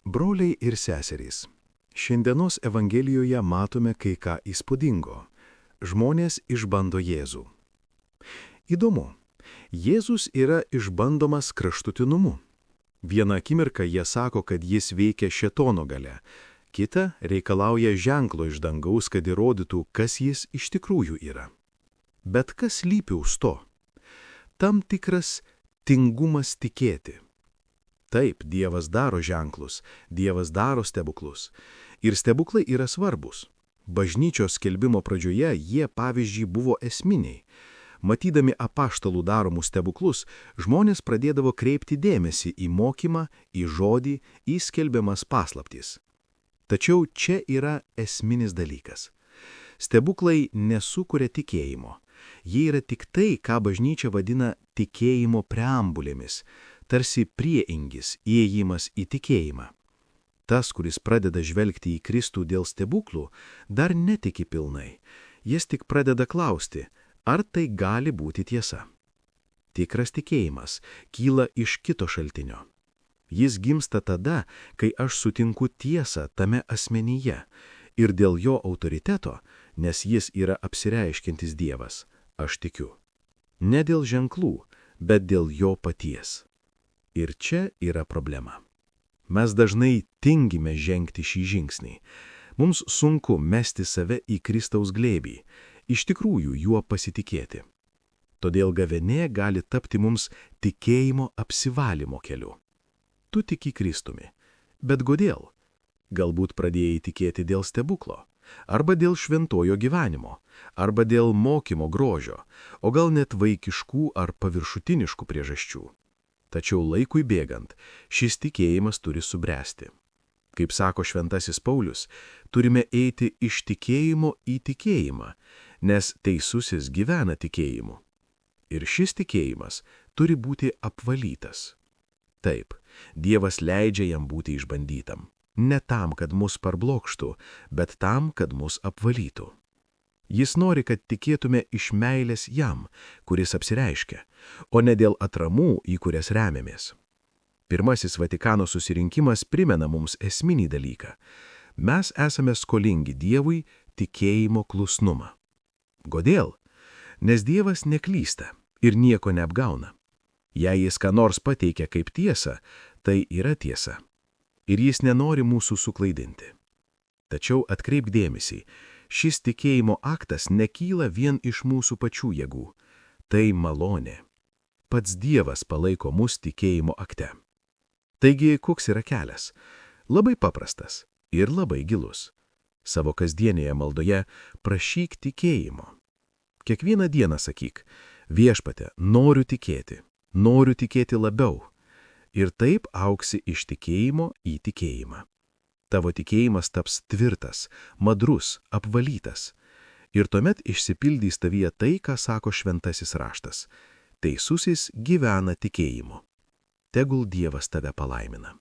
Broliai ir seserys, šiandienos Evangelijoje matome kai ką įspūdingo. Žmonės išbando Jėzų. Įdomu, Jėzus yra išbandomas kraštutinumu. Vieną akimirką jie sako, kad jis veikia šėtono galia, kita reikalauja ženklo iš dangaus, kad įrodytų, kas jis iš tikrųjų yra. Bet kas slypi už to? Tam tikras tingumas tikėti. Taip, Dievas daro ženklus, Dievas daro stebuklus. Ir stebuklai yra svarbus. Bažnyčios skelbimo pradžioje jie, pavyzdžiui, buvo esminiai. Matydami apaštalų daromus stebuklus, žmonės pradėdavo kreipti dėmesį į mokymą, į žodį, į skelbiamas paslaptis. Tačiau čia yra esminis dalykas. Stebuklai nesukuria tikėjimo. Jie yra tik tai, ką bažnyčia vadina tikėjimo preambulėmis, tarsi prieingis, įėjimas į tikėjimą. Tas, kuris pradeda žvelgti į Kristų dėl stebuklų, dar netiki pilnai. Jis tik pradeda klausti, ar tai gali būti tiesa. Tikras tikėjimas kyla iš kito šaltinio. Jis gimsta tada, kai aš sutinku tiesą tame asmenyje ir dėl jo autoriteto, nes jis yra apsireiškiantis Dievas, aš tikiu. Ne dėl ženklų, bet dėl jo paties. Ir čia yra problema. Mes dažnai tingime žengti šį žingsnį. Mums sunku mesti save į Kristaus glėbį, iš tikrųjų juo pasitikėti. Todėl gavėnia gali tapti mums tikėjimo apsivalymo keliu. Tu tiki Kristumi, bet kodėl? Galbūt pradėjai tikėti dėl stebuklo, arba dėl šventojo gyvenimo, arba dėl mokymo grožio, o gal net vaikiškų ar paviršutiniškų priežasčių. Tačiau laikui bėgant, šis tikėjimas turi subręsti. Kaip sako šventasis Paulius, turime eiti iš tikėjimo į tikėjimą, nes teisusis gyvena tikėjimu. Ir šis tikėjimas turi būti apvalytas. Taip, Dievas leidžia jam būti išbandytam. Ne tam, kad mus parblokštų, bet tam, kad mus apvalytų. Jis nori, kad tikėtume iš meilės jam, kuris apsireiškia, o ne dėl atramų, į kurias remiamės. Pirmasis Vatikano susirinkimas primena mums esminį dalyką. Mes esame skolingi Dievui tikėjimo klusnumą. Kodėl? Nes Dievas neklysta ir nieko neapgauna. Jei jis ką nors pateikia kaip tiesą, tai yra tiesa. Ir jis nenori mūsų suklaidinti. Tačiau atkreipk dėmesį, šis tikėjimo aktas nekyla vien iš mūsų pačių jėgų. Tai malonė. Pats Dievas palaiko mus tikėjimo akte. Taigi, koks yra kelias? Labai paprastas ir labai gilus. Savo kasdienėje maldoje prašyk tikėjimo. Kiekvieną dieną sakyk, viešpatie, noriu tikėti labiau. Ir taip auksi iš tikėjimo į tikėjimą. Tavo tikėjimas taps tvirtas, madrus, apvalytas. Ir tuomet išsipildys tavyje tai, ką sako šventasis raštas. Teisusis gyvena tikėjimu. Tegul Dievas tave palaimina.